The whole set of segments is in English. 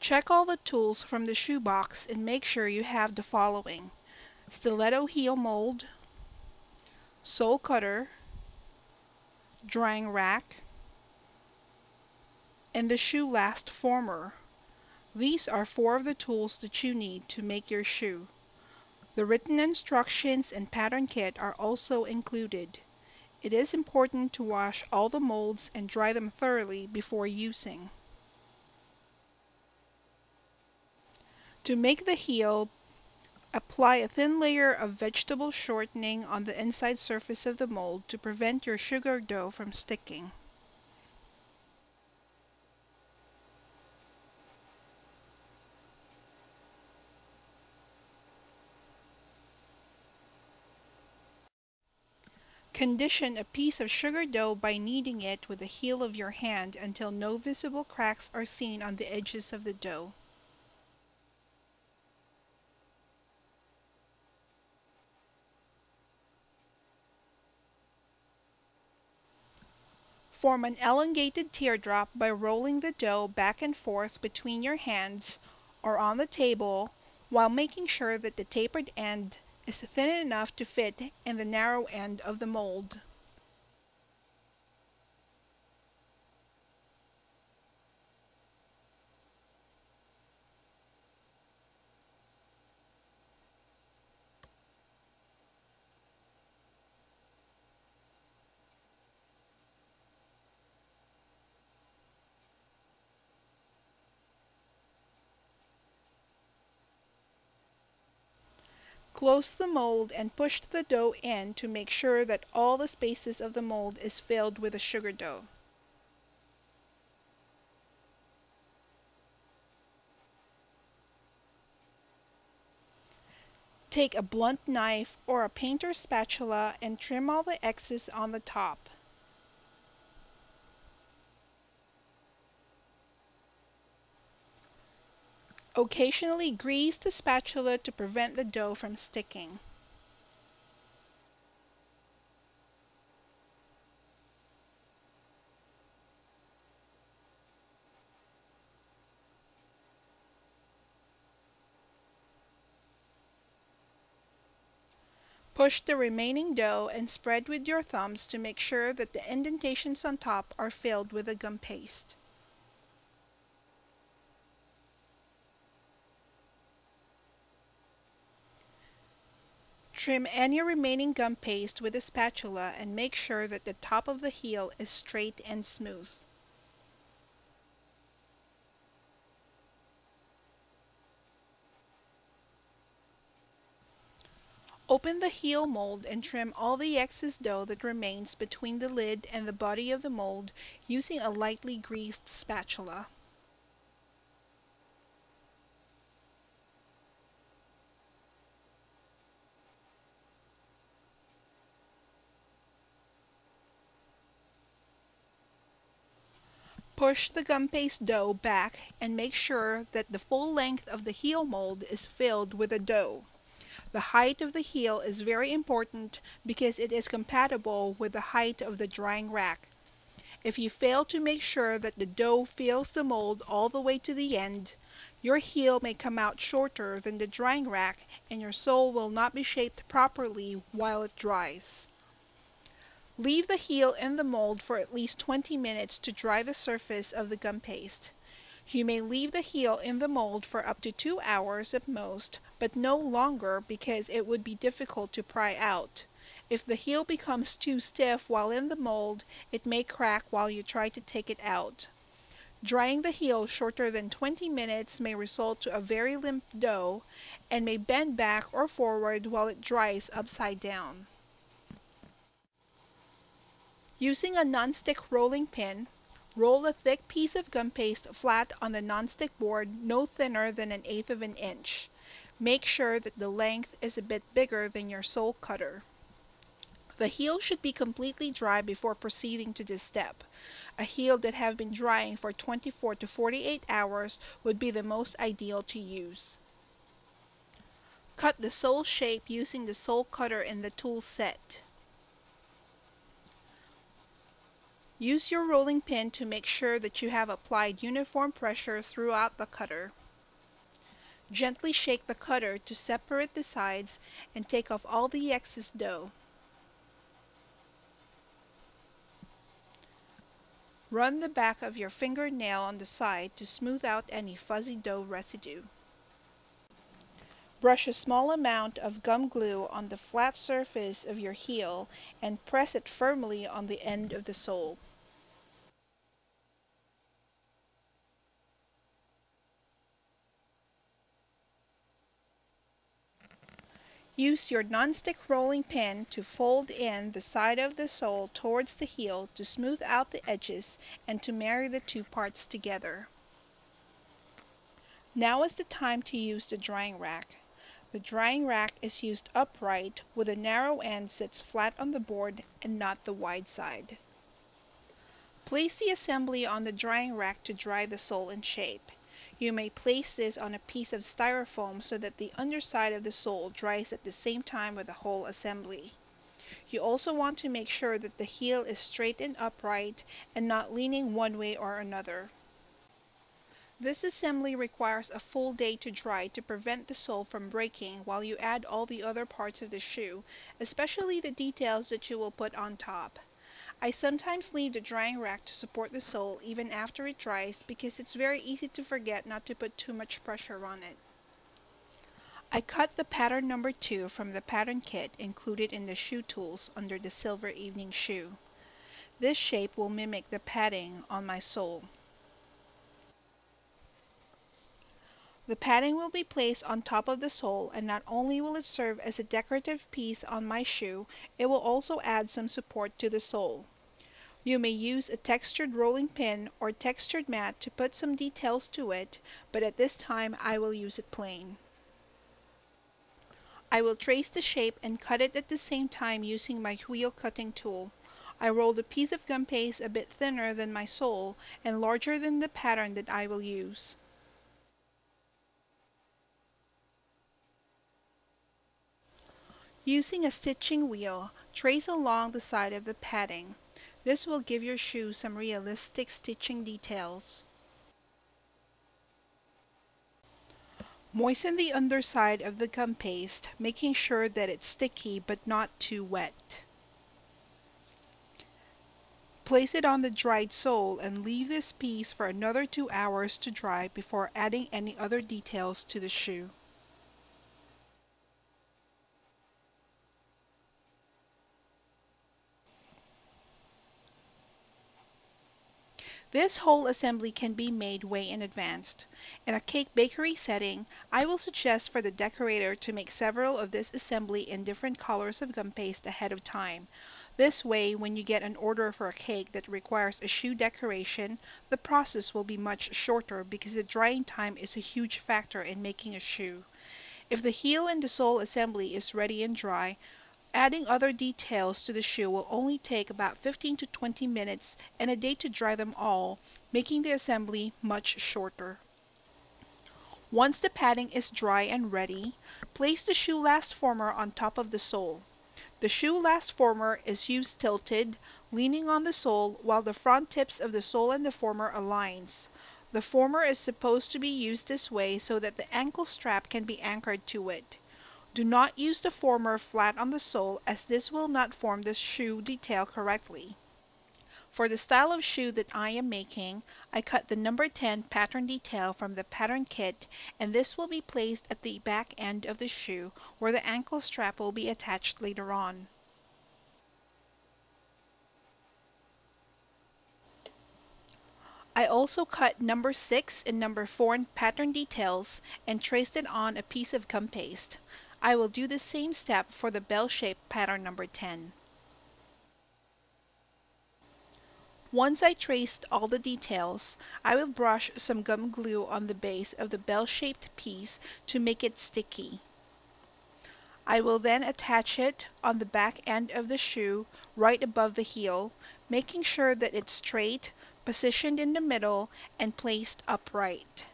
Check all the tools from the shoebox and make sure you have the following: stiletto heel mold, sole cutter, drying rack, and the shoe last former. These are 4 of the tools that you need to make your shoe. The written instructions and pattern kit are also included. It is important to wash all the molds and dry them thoroughly before using. To make the heel, apply a thin layer of vegetable shortening on the inside surface of the mold to prevent your sugar dough from sticking. Condition a piece of sugar dough by kneading it with the heel of your hand until no visible cracks are seen on the edges of the dough. Form an elongated teardrop by rolling the dough back and forth between your hands or on the table while making sure that the tapered end is thin enough to fit in the narrow end of the mold. Close the mold and push the dough in to make sure that all the spaces of the mold is filled with the sugar dough. Take a blunt knife or a painter's spatula and trim all the excess on the top. Occasionally grease the spatula to prevent the dough from sticking. Push the remaining dough and spread with your thumbs to make sure that the indentations on top are filled with the gum paste. Trim any remaining gum paste with a spatula and make sure that the top of the heel is straight and smooth. Open the heel mold and trim all the excess dough that remains between the lid and the body of the mold using a lightly greased spatula. Push the gum paste dough back and make sure that the full length of the heel mold is filled with the dough. The height of the heel is very important because it is compatible with the height of the drying rack. If you fail to make sure that the dough fills the mold all the way to the end, your heel may come out shorter than the drying rack and your sole will not be shaped properly while it dries. Leave the heel in the mold for at least 20 minutes to dry the surface of the gum paste. You may leave the heel in the mold for up to 2 hours at most, but no longer because it would be difficult to pry out. If the heel becomes too stiff while in the mold, it may crack while you try to take it out. Drying the heel shorter than 20 minutes may result to a very limp dough and may bend back or forward while it dries upside down. Using a nonstick rolling pin, roll a thick piece of gum paste flat on the nonstick board no thinner than 1/8 of an inch. Make sure that the length is a bit bigger than your sole cutter. The heel should be completely dry before proceeding to this step. A heel that have been drying for 24 to 48 hours would be the most ideal to use. Cut the sole shape using the sole cutter in the tool set. Use your rolling pin to make sure that you have applied uniform pressure throughout the cutter. Gently shake the cutter to separate the sides and take off all the excess dough. Run the back of your fingernail on the side to smooth out any fuzzy dough residue. Brush a small amount of gum glue on the flat surface of your heel and press it firmly on the end of the sole. Use your nonstick rolling pin to fold in the side of the sole towards the heel to smooth out the edges and to marry the two parts together. Now is the time to use the drying rack. The drying rack is used upright with the narrow end sits flat on the board and not the wide side. Place the assembly on the drying rack to dry the sole in shape. You may place this on a piece of styrofoam so that the underside of the sole dries at the same time with the whole assembly. You also want to make sure that the heel is straight and upright and not leaning one way or another. This assembly requires a full day to dry to prevent the sole from breaking while you add all the other parts of the shoe, especially the details that you will put on top. I sometimes leave the drying rack to support the sole even after it dries because it's very easy to forget not to put too much pressure on it. I cut the pattern number 2 from the pattern kit included in the shoe tools under the silver evening shoe. This shape will mimic the padding on my sole. The padding will be placed on top of the sole, and not only will it serve as a decorative piece on my shoe, it will also add some support to the sole. You may use a textured rolling pin or textured mat to put some details to it, but at this time I will use it plain. I will trace the shape and cut it at the same time using my wheel cutting tool. I rolled a piece of gum paste a bit thinner than my sole and larger than the pattern that I will use. Using a stitching wheel, trace along the side of the padding. This will give your shoe some realistic stitching details. Moisten the underside of the gum paste, making sure that it's sticky but not too wet. Place it on the dried sole and leave this piece for another 2 hours to dry before adding any other details to the shoe. This whole assembly can be made way in advance. In a cake bakery setting, I will suggest for the decorator to make several of this assembly in different colors of gum paste ahead of time. This way, when you get an order for a cake that requires a shoe decoration, the process will be much shorter because the drying time is a huge factor in making a shoe. If the heel and the sole assembly is ready and dry, adding other details to the shoe will only take about 15 to 20 minutes and a day to dry them all, making the assembly much shorter. Once the padding is dry and ready, place the shoe last former on top of the sole. The shoe last former is used tilted, leaning on the sole while the front tips of the sole and the former aligns. The former is supposed to be used this way so that the ankle strap can be anchored to it. Do not use the former flat on the sole as this will not form the shoe detail correctly. For the style of shoe that I am making, I cut the number 10 pattern detail from the pattern kit, and this will be placed at the back end of the shoe where the ankle strap will be attached later on. I also cut number 6 and number 4 pattern details and traced it on a piece of gum paste. I will do the same step for the bell-shaped pattern number 10. Once I traced all the details, I will brush some gum glue on the base of the bell-shaped piece to make it sticky. I will then attach it on the back end of the shoe right above the heel, making sure that it's straight, positioned in the middle, and placed upright.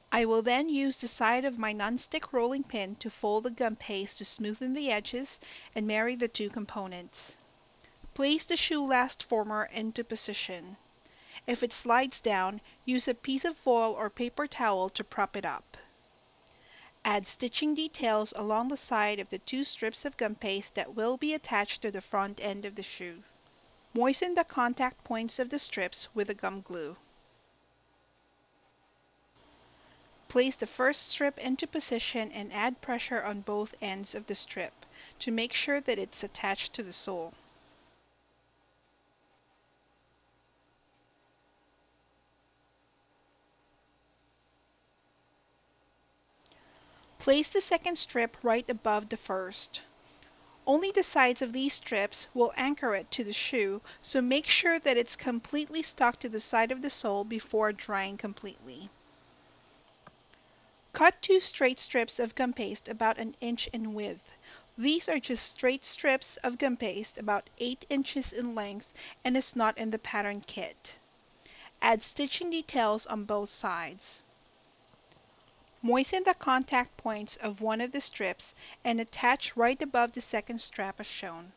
I will then use the side of my non-stick rolling pin to fold the gum paste to smoothen the edges and marry the two components. Place the shoe last former into position. If it slides down, use a piece of foil or paper towel to prop it up. Add stitching details along the side of the two strips of gum paste that will be attached to the front end of the shoe. Moisten the contact points of the strips with the gum glue. Place the first strip into position and add pressure on both ends of the strip to make sure that it's attached to the sole. Place the second strip right above the first. Only the sides of these strips will anchor it to the shoe, so make sure that it's completely stuck to the side of the sole before drying completely. Cut two straight strips of gum paste about an inch in width. These are just straight strips of gum paste about 8 inches in length and is not in the pattern kit. Add stitching details on both sides. Moisten the contact points of one of the strips and attach right above the second strap as shown.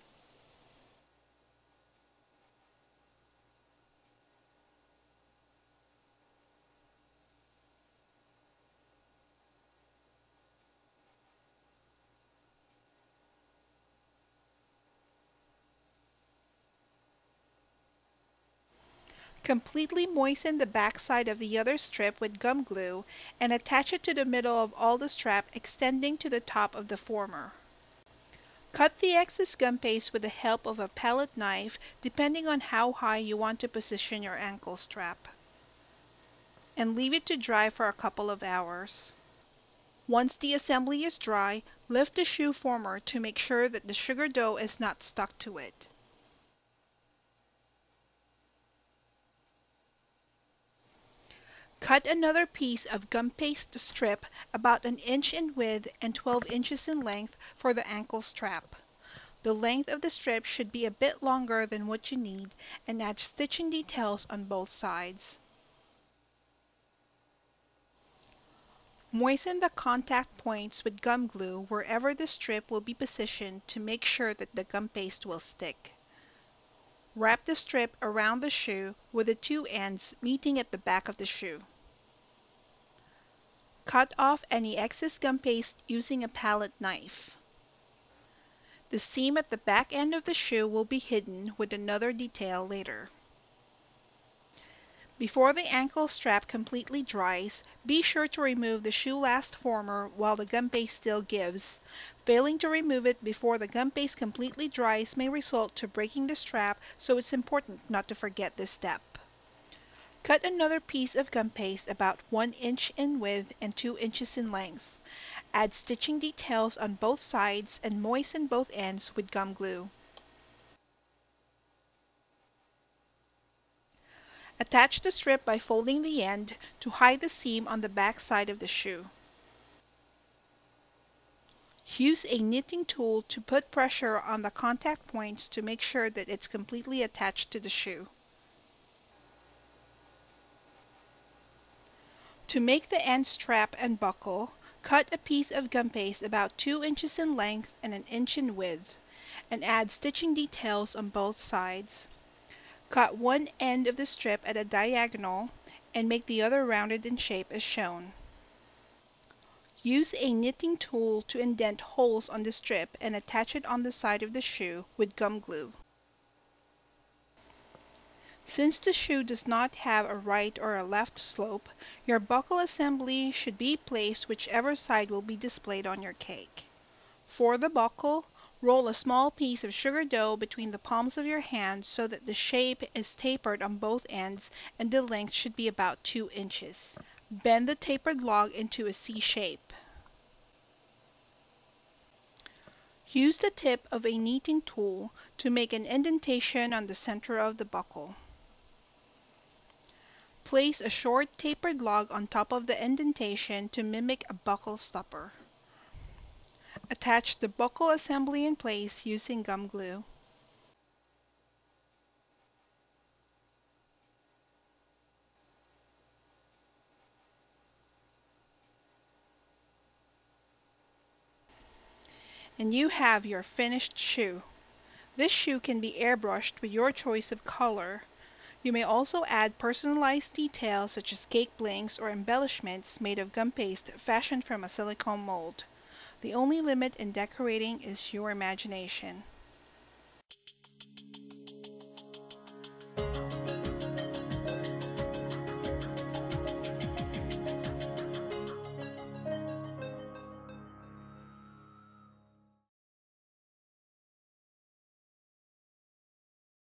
Completely moisten the back side of the other strip with gum glue and attach it to the middle of all the strap extending to the top of the former. Cut the excess gum paste with the help of a palette knife depending on how high you want to position your ankle strap, and leave it to dry for a couple of hours. Once the assembly is dry, lift the shoe former to make sure that the sugar dough is not stuck to it. Cut another piece of gum paste strip about an inch in width and 12 inches in length for the ankle strap. The length of the strip should be a bit longer than what you need, and add stitching details on both sides. Moisten the contact points with gum glue wherever the strip will be positioned to make sure that the gum paste will stick. Wrap the strip around the shoe with the two ends meeting at the back of the shoe. Cut off any excess gum paste using a palette knife. The seam at the back end of the shoe will be hidden with another detail later. Before the ankle strap completely dries, be sure to remove the shoe last former while the gum paste still gives. Failing to remove it before the gum paste completely dries may result to breaking the strap, so it's important not to forget this step. Cut another piece of gum paste about 1 inch in width and 2 inches in length. Add stitching details on both sides and moisten both ends with gum glue. Attach the strip by folding the end to hide the seam on the back side of the shoe. Use a knitting tool to put pressure on the contact points to make sure that it's completely attached to the shoe. To make the end strap and buckle, cut a piece of gum paste about 2 inches in length and an inch in width, and add stitching details on both sides. Cut one end of the strip at a diagonal and make the other rounded in shape as shown. Use a knitting tool to indent holes on the strip and attach it on the side of the shoe with gum glue. Since the shoe does not have a right or a left slope, your buckle assembly should be placed whichever side will be displayed on your cake. For the buckle, roll a small piece of sugar dough between the palms of your hands so that the shape is tapered on both ends and the length should be about 2 inches. Bend the tapered log into a C shape. Use the tip of a knitting tool to make an indentation on the center of the buckle. Place a short tapered log on top of the indentation to mimic a buckle stopper. Attach the buckle assembly in place using gum glue. And you have your finished shoe. This shoe can be airbrushed with your choice of color. You may also add personalized details such as cake blinks or embellishments made of gum paste fashioned from a silicone mold. The only limit in decorating is your imagination.